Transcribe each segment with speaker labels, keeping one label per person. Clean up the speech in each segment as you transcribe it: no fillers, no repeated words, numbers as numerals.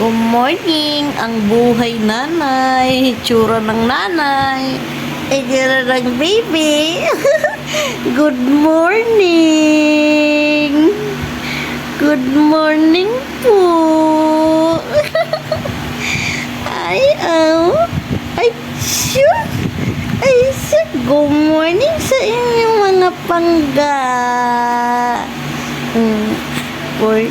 Speaker 1: Good morning! Ang buhay nanay, tsura ng nanay, itsura ng baby. Good morning! Good morning po! Ay, ay, sure! Ay, sure! Good morning sa inyong mga pangga! For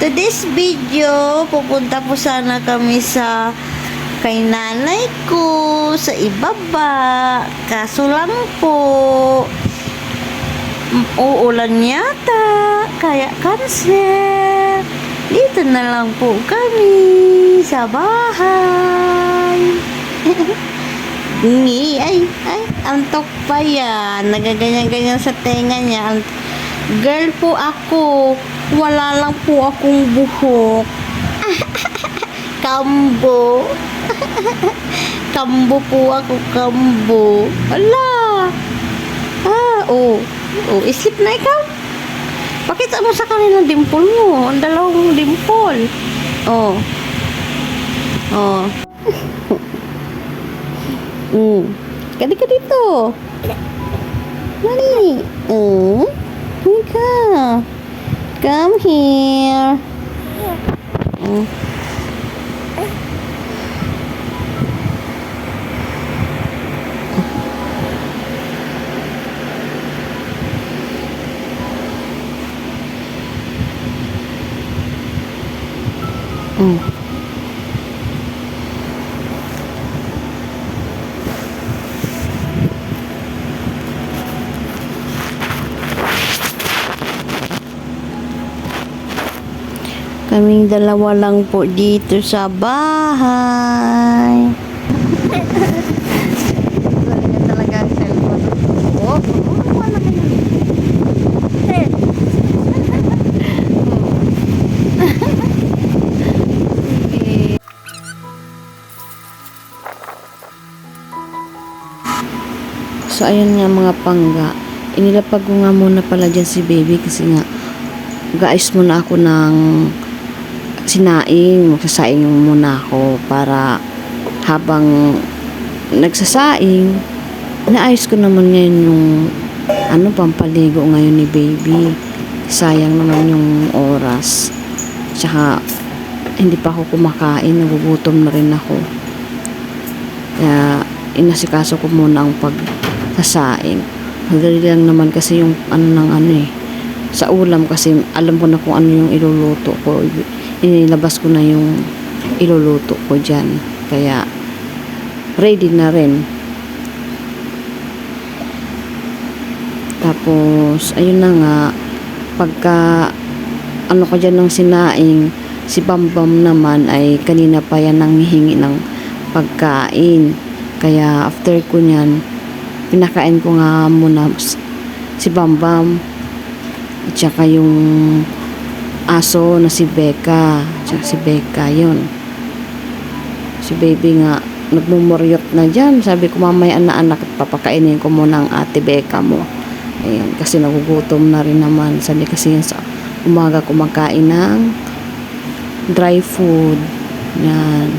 Speaker 1: today's video, pupunta po sana kami sa kay nanay ko sa ibaba. Kaso lang po, uulan yata, kaya cancel. Dito na lang po kami sa bahay. Ay, antok pa yan. Nagaganyan-ganyan sa tenga niya. Girl po ako. Wala lang po akong buhok. Kambo. Kambo po ako, kambo. Ala. Isip na ikaw. Pakita mo sa kanila dimple mo. Ang dalawang dimple. Kadi ka dito. Nani? Mika. Come here. Kaming dalawa lang po dito sa bahay. Talaga ang cellphone. Wala ka na. So, ayun nga mga pangga. Inilapag ko nga muna pala dyan si baby kasi nga guys muna ako ng sinaing. Magsasaing muna ako para habang nagsasaing, naayos ko naman ngayon yung pampaligo ngayon ni baby. Sayang naman yung oras. Tsaka hindi pa ako kumakain, nagugutom na rin ako. Kaya inasikaso ko muna ang pagsasaing. Madali lang naman kasi yung sa ulam kasi alam ko na kung ano yung iluluto ko. Inilabas ko na yung iluluto ko dyan. Kaya ready na rin. Tapos ayun na nga, pagka ko dyan ng sinaing, si Bambam naman ay kanina pa yan nanghihingi ng pagkain. Kaya after ko nyan, pinakain ko nga muna si Bambam at saka yung aso na si Becca. Tsaka si Becca yun. Si baby nga nagmumuryot na dyan. Sabi ko mamaya na anak, papakainin ko muna ang ate Becca mo. Ayun, kasi nagugutom na rin naman. Sabi kasi yan sa umaga kumakain ng dry food. Yan.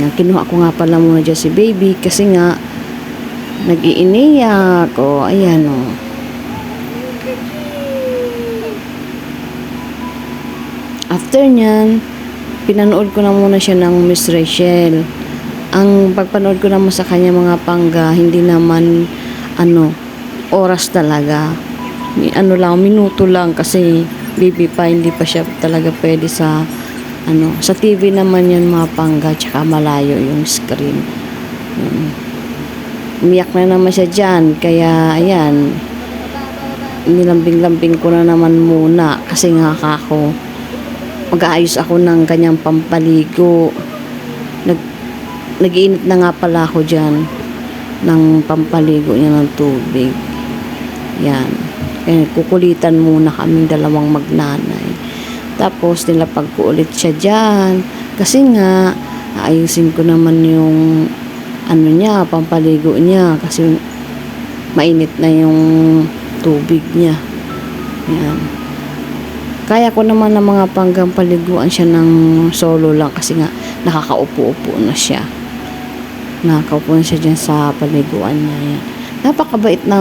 Speaker 1: Yan, kinuha ko nga pala muna dyan si baby kasi nga nag-iiniyak. Ayan After nyan, pinanood ko na muna siya ng Miss Rachel. Ang pagpanood ko naman sa kanya mga pangga, hindi naman oras talaga. Minuto lang kasi baby pa, hindi pa siya talaga pwede sa sa TV naman yan mga pangga, tsaka malayo yung screen. Umiyak na naman siya dyan, kaya ayan, nilambing-lambing ko na naman muna kasi nga ako mag-aayos ako ng kanyang pampaligo. Nag-iinit na nga pala ako dyan ng pampaligo niya ng tubig. Yan. Kaya kukulitan muna kaming dalawang magnanay. Tapos nilapag ko ulit siya dyan. Kasi nga, aayusin ko naman yung pampaligo niya. Kasi mainit na yung tubig niya. Yan. Kaya ko naman ng mga panggang paliguan siya ng solo lang kasi nga nakakaupo-upo na siya. Nakakaupo na siya dyan sa paliguan niya. Yan. Napakabait na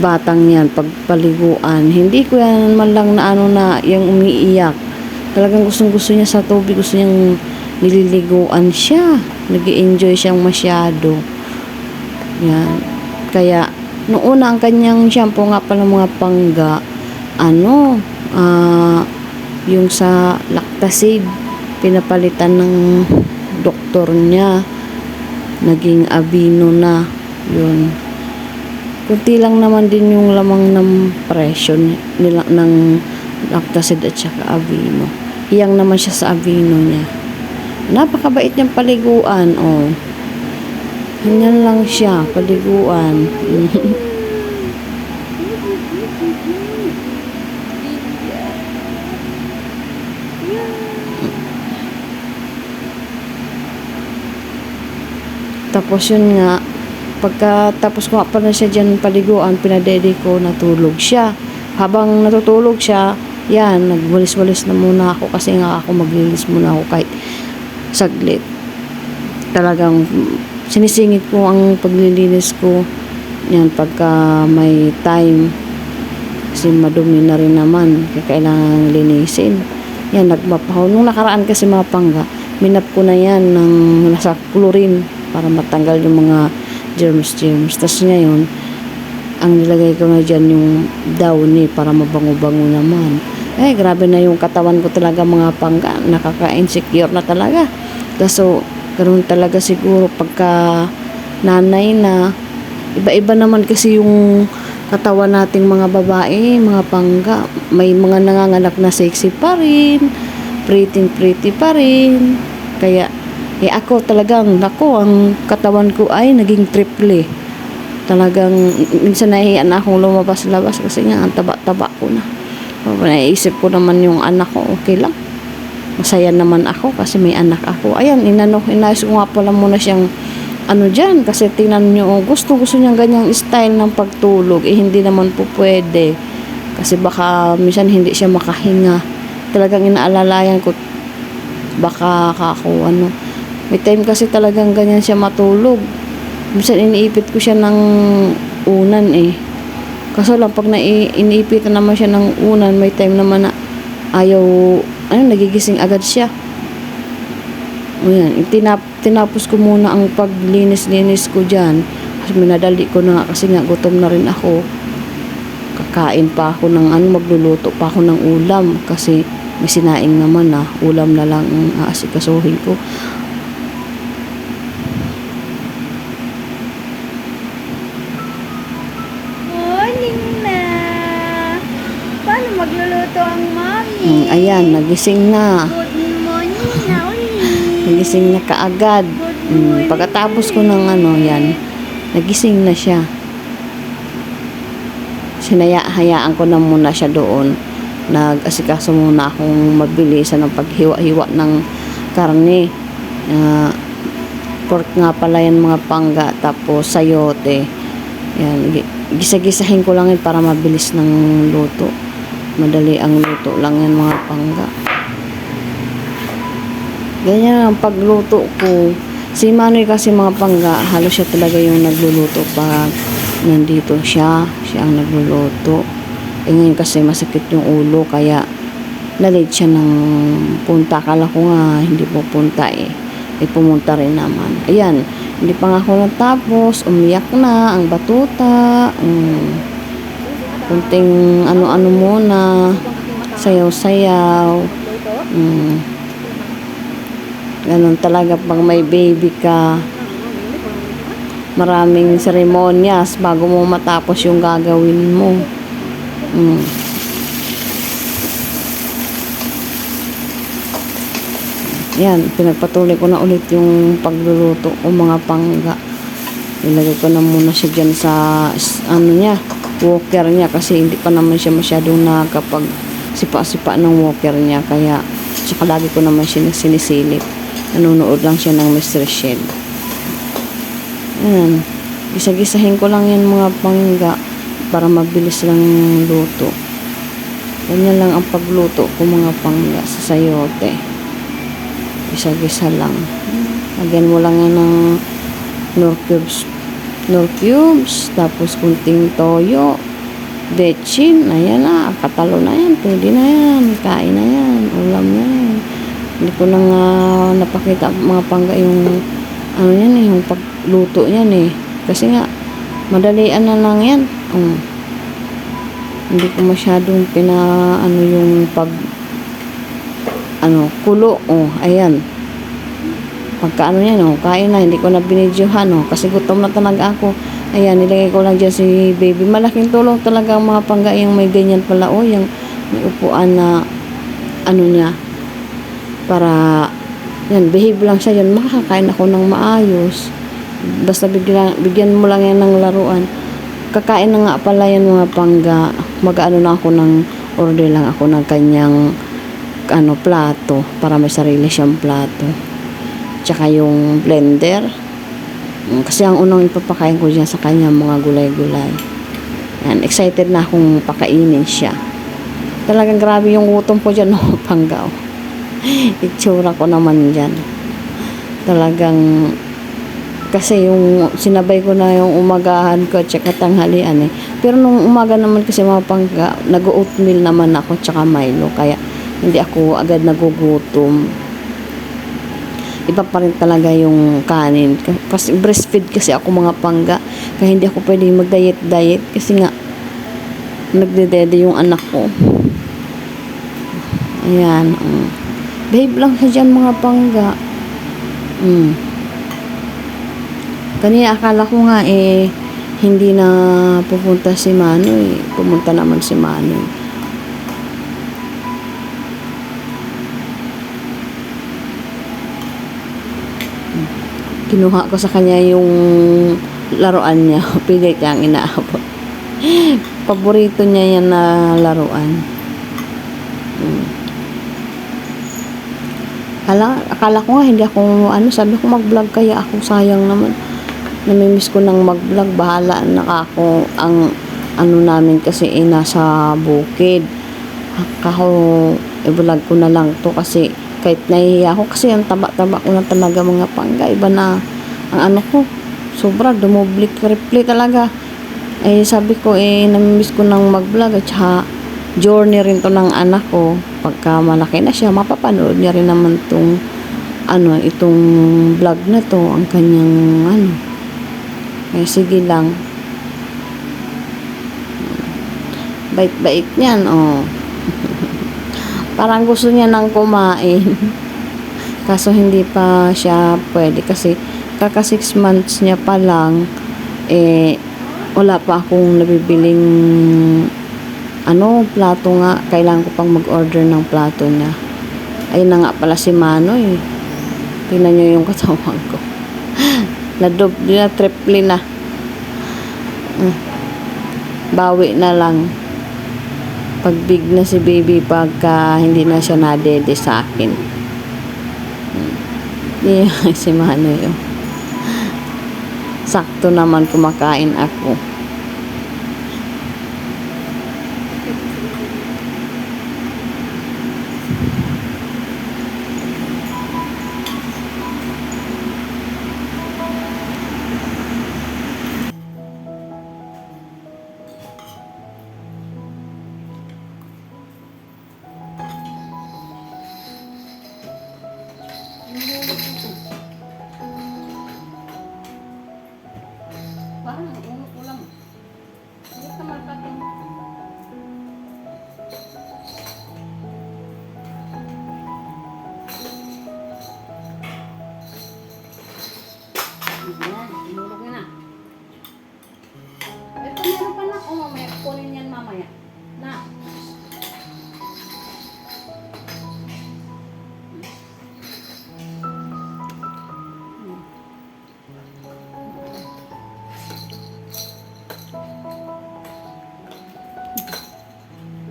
Speaker 1: batang yan pag paliguan. Hindi ko yan man lang na ano na yung umiiyak. Talagang gustong-gusto niya sa tubig. Gusto niyang nililiguan siya. Nag-i-enjoy siyang masyado. Yan. Kaya, noong una ang kanyang shampoo nga pala mga pangga, yung sa Lactacid, pinapalitan ng doktor niya. Naging Aveeno na. Yun. Kunti lang naman din yung lamang ng presyo nila ng Lactacid at saka Aveeno. Hiyang naman siya sa Aveeno niya. Napakabait niyang paliguan. Oh. Ganyan lang siya, paliguan. Tapos yun nga, pagkatapos ko pa na siya dyan paliguan, pinadede ko, natulog siya. Habang natutulog siya, yan, nagwalis-walis na muna ako kasi nga ako maglilis muna ako kahit saglit. Talagang sinisingit ko ang paglilinis ko yan pagka may time kasi madumi na rin naman kaya kailangan linisin. Yan, nagmapahaw. Nung nakaraan kasi mga pangga, minap ko na yan ng nasa chlorine para matanggal yung mga germs. Tapos ngayon, ang nilagay ko na dyan yung downy para mabango-bango naman. Grabe na yung katawan ko talaga mga pangga. Nakaka-insecure na talaga. Kaso, ganoon talaga siguro pagka nanay na. Iba-iba naman kasi yung katawan nating mga babae, mga pangga. May mga nanganganak na sexy pa rin. Pretty pa rin. Kaya, ako talagang, ang katawan ko ay naging triple. Talagang, minsan nahihiyan na akong lumabas-labas kasi nga, ang taba-taba ko na. Naisip ko naman yung anak ko, okay lang. Masaya naman ako kasi may anak ako. Ayan, inayos ko nga pala muna siyang dyan. Kasi tingnan nyo, gusto niyang ganyang style ng pagtulog. Hindi naman po pwede. Kasi baka minsan hindi siya makahinga. Talagang inaalalayan ko, baka may time kasi talagang ganyan siya matulog. Minsan iniipit ko siya ng unan Kaso lang pag iniipit na naman siya ng unan, may time naman na ayaw, nagigising agad siya. Ayan, tinapos ko muna ang paglinis-linis ko dyan. Kasi minadali ko na nga kasi nga gutom na rin ako. Kakain pa ako ng magluluto pa ako ng ulam kasi may sinaing naman ulam na lang ang aasikasuhin ko.
Speaker 2: Magluluto ang mami.
Speaker 1: Ayan, nagising na.
Speaker 2: Good morning na ulit.
Speaker 1: Nagising na kaagad. Pagkatapos ko ng yan, nagising na siya. Hayaan ko na muna siya doon. Nag-asikaso muna akong mabilisan ng paghiwa-hiwa ng karne. Pork nga pala yan mga pangga. Tapos sayote. Yan, gisa-gisahin ko lang yun para mabilis ng luto. Madali ang luto lang yan mga pangga. Ganyan ang pagluto ko. Si Manoy kasi mga pangga, halos siya talaga yung nagluluto pag nandito siya. Siya ang nagluluto. Ngayon kasi masakit yung ulo kaya na-late siya ng punta. Akala ko nga hindi pupunta pumunta rin naman. Ayan, hindi pa nga ako natapos. Umiyak na ang batuta. Kunting ano-ano muna, sayaw-sayaw. Ganun talaga pag may baby ka. Maraming seremonyas bago mo matapos yung gagawin mo. Yan, pinagpatuloy ko na ulit yung pagluluto o mga pangga. Ilagay ko na muna siya dyan sa walker niya kasi hindi pa naman siya masyadong nakapag sipa-sipa ng walker niya kaya tsaka lagi ko naman siya sinisilip. Nanonood lang siya ng Mr. Shed. Ayan, gisa-gisahin ko lang yan mga pangga para mabilis lang luto. Ganyan lang ang pagluto ko mga pangga sa sayote. Gisa-gisa lang. Lagyan mo lang yan ng nor cubes. Nor cubes. Tapos kunting toyo. Bechin. Ayan na. Katalo na yan. Pwede na yan. Kain na yan. Ulam na yan. Hindi ko na nga napakita mga pangga yung ano yan eh. Yung pagluto yan eh. Kasi nga madalian na lang yan. Hindi ko masyadong ano yung kulo. Ayan. Pagka yan, kain na. Hindi ko na binidyohan, kasi gutom na talaga ako. Ayan, nilagay ko lang dyan si baby. Malaking tulong talaga ang mga pangga yung may ganyan pala, yung may upuan na niya. Para, yan, behave lang siya yan. Makakain ako ng maayos. Basta bigyan mo lang yan ng laruan. Kakain na nga pala yan mga pangga. Mag-ano na ako order lang ako ng kanyang plato para may sarili siyang plato. Tsaka yung blender. Kasi ang unang ipapakain ko dyan sa kanya mga gulay-gulay. Yan, excited na akong pakainin siya. Talagang grabe yung gutom ko dyan mga pangga. Itsura ko naman dyan. Talagang kasi yung sinabay ko na yung umagahan ko at saka tanghalian eh. Pero nung umaga naman kasi mga pangga, nag-oatmeal naman ako tsaka Milo. Kaya hindi ako agad nagugutom. Iba pa rin talaga yung kanin. Kasi breastfeed kasi ako mga pangga. Kaya hindi ako pwedeng mag-diet kasi nga nagdedede yung anak ko. Ayan. Babe lang siya dyan mga pangga. Kanina akala ko nga hindi na pupunta si Manoy. Pumunta naman si Manoy. Kinuha ko sa kanya yung laruan niya. Pilit niyang inaabot. Paborito niya yan na laruan. Akala ko nga hindi ako sabi ko mag-vlog kaya ako, sayang naman. Namimiss ko nang mag-vlog, bahala na ako. Ang namin kasi nasa bukid. Ako i-vlog ko na lang to kasi kahit nahihiya ako kasi ang taba-taba ko na talaga mga pangga. Iba na ang ko. Sobra, dumublik-tripli talaga. Sabi ko namimiss ko nang mag-vlog at saka journey rin to ng anak ko. Pagka malaki na siya, mapapanood niya rin naman itong vlog na to, ang kanyang sige lang. Bait-bait niyan, Parang gusto niya nang kumain. Kaso hindi pa siya pwede kasi kaka 6 months niya pa lang, wala pa akong nabibiling plato nga. Kailangan ko pang mag-order ng plato niya. Ayun na nga pala si Manoy. Tingnan niyo yung katawan ko. Na-double na, triple na. Bawi na lang. Pagbig na si baby pagka hindi na siya nadede sa akin. Si Manoy. Sakto naman kumakain ako. Parang unok ko lang. Hindi ka magkatong. Ayan, inulog na. Ito meron pa na. Mamaya kunin yan mamaya. Na.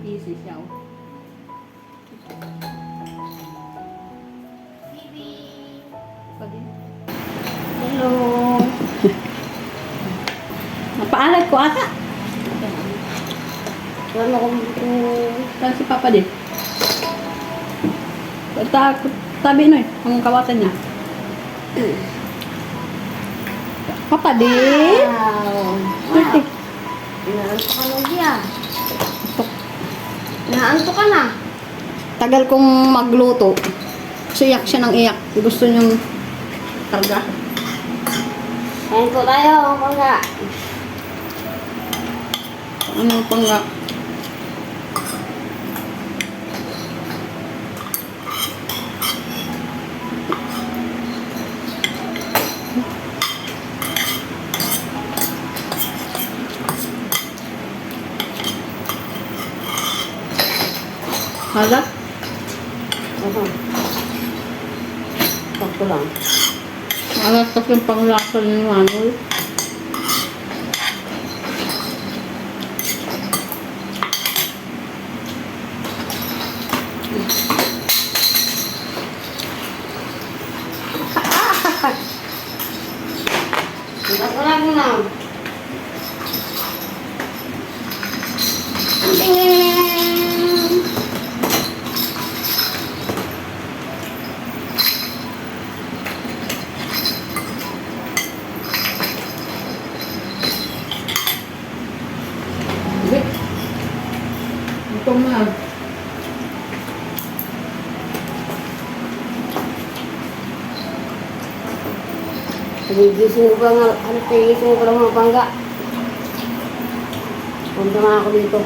Speaker 1: Easy siya.
Speaker 2: Baby.
Speaker 1: Hello. Napaalag ko ata. Wala akong
Speaker 3: Saan si Papa din? Tabi no ang kawatan niya. Papa din?
Speaker 2: Wow.
Speaker 3: Ito.
Speaker 2: Inaanto ka na diyan.
Speaker 3: Ito.
Speaker 2: Inaanto ka na.
Speaker 3: Tagal kong magluto. So, iyak siya ng iyak. Gusto niyang karga.
Speaker 2: Kain po tayo, pangga.
Speaker 3: Ano pang nga? Halat?
Speaker 2: Sakto lang.
Speaker 3: Halat kasi yung panglasa ni Manuel.
Speaker 2: Sakto lang na. Tingin.
Speaker 3: Wait. Ito na.
Speaker 2: Gigising ko pa nga, gigising ko lang mga pangga. Punta na ako dito.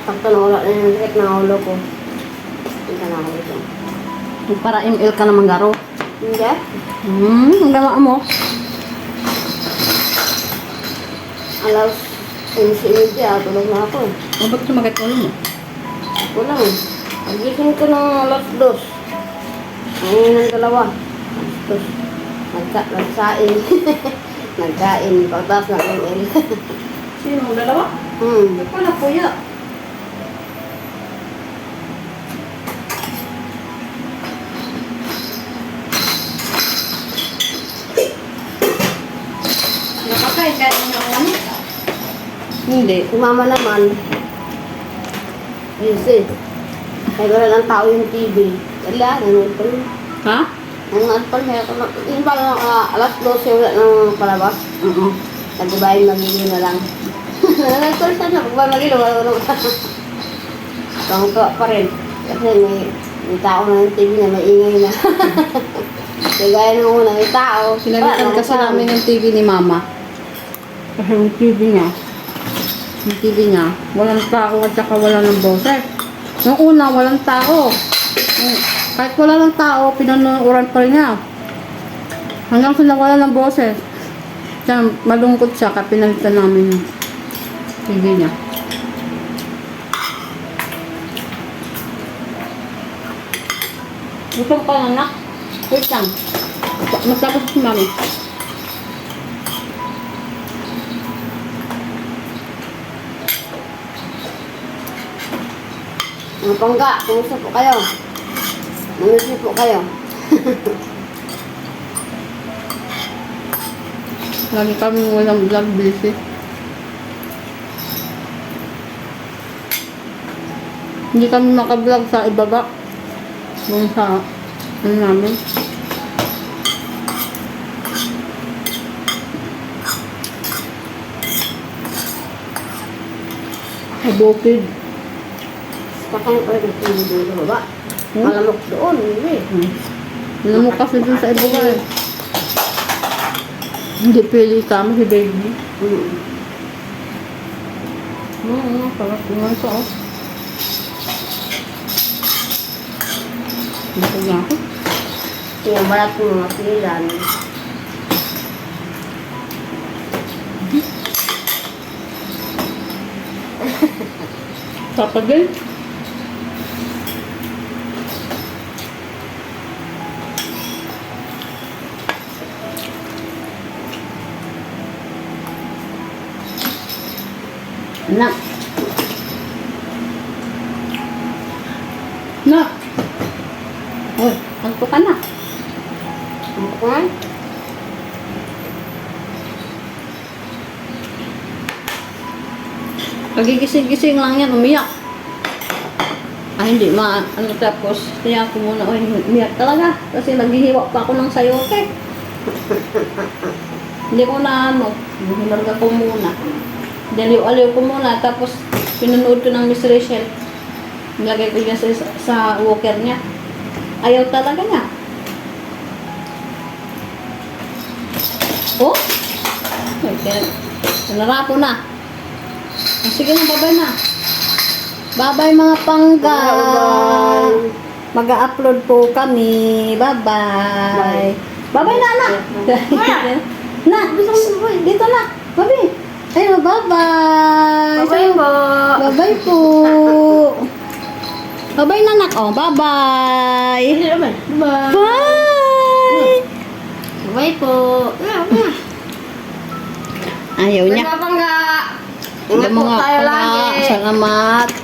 Speaker 2: Sakto na wala na yung sakit na ulo ko. Punta na ako dito.
Speaker 3: Para ML ka naman garo.
Speaker 2: Hindi?
Speaker 3: Ang gawa mo.
Speaker 2: Alas 11:30, tulog na ako.
Speaker 3: O, ba't sumagat ulo mo?
Speaker 2: Ako lang. Pagising ko ng alas 2. Ngayon ng dalawa. Alas 2. Nagsain. Nagkain. Pagtas na ML.
Speaker 3: Sino? Ang dalawa? Ba't pala puya? Nakakain ka rin yung ano? Hindi.
Speaker 2: Si mama naman. Busy. Kaya wala ng tao yung TV. Wala. Nanood pa rin.
Speaker 3: Ha?
Speaker 2: Nanood pa rin. Yung parang alas 12 wala nang palabas.
Speaker 3: Oo.
Speaker 2: Nagbabayin magiging na lang. Nanood pa rin siya na. Pagbabayin magiging wala. Tangka pa rin. Kasi may tao na yung TV na maingay na. Kaya gaya nung una, may tao.
Speaker 3: Pinalitan kasi namin yung TV ni Mama. Kasi yung TV niya, walang tao at saka wala ng boses. Yung una, walang tao. Kahit wala ng tao, pinanuuran pa rin niya. Hanggang sa nawala ng boses. Kaya malungkot siya, kaya pinalitan namin yung TV niya. Gusto ka na, anak? Wait lang. Magtapos si Mami.
Speaker 2: Mga pangga, kumusta po kayo? Namiss po kayo.
Speaker 3: Lagi kami walang vlog busy. Hindi kami makablog sa ibaba. Doon sa ano namin. Sa bukid.
Speaker 2: Kakain pa rin yung TV doon sa baba. Malamok doon, hindi.
Speaker 3: Ano mo kasi dun sa ibaba eh. Hindi pili kami si baby. Sarap naman ito oh. Dito niya ako.
Speaker 2: Kaya balat mo mga silan.
Speaker 3: Tapos din.
Speaker 2: Anak,
Speaker 3: Na! Uy, anto ka na.
Speaker 2: ano ka?
Speaker 3: Nagigising-gising lang yan, umiyak. Ay, hindi ano tapos, kaya ako muna, umiyak talaga. Kasi naghihiwa pa ako ng sayote. Hindi ko na hinarga ko muna. Daliw-aliw ko muna, tapos pinunood ko ng Miss Rachel. Nilagay ko niya sa walker niya. Ayaw talaga niya. Oh? Okay. Narapo na. Sige na, babay na. Bye-bye mga pangga.
Speaker 2: Bye-bye.
Speaker 3: Mag-upload po kami. Bye-bye. Bye-bye na, anak. Na, dito na. Babi. Ayun, bye-bye.
Speaker 2: Bye-bye po.
Speaker 3: Bye-bye po. Bye-bye na, anak. Oh, bye-bye.
Speaker 2: Bye.
Speaker 3: Bye.
Speaker 2: Bye po.
Speaker 3: Ayaw niya.
Speaker 2: Mga pangga. Ingat
Speaker 3: Yung
Speaker 2: po
Speaker 3: mga
Speaker 2: tayo
Speaker 3: pangga.
Speaker 2: lagi.
Speaker 3: Salamat.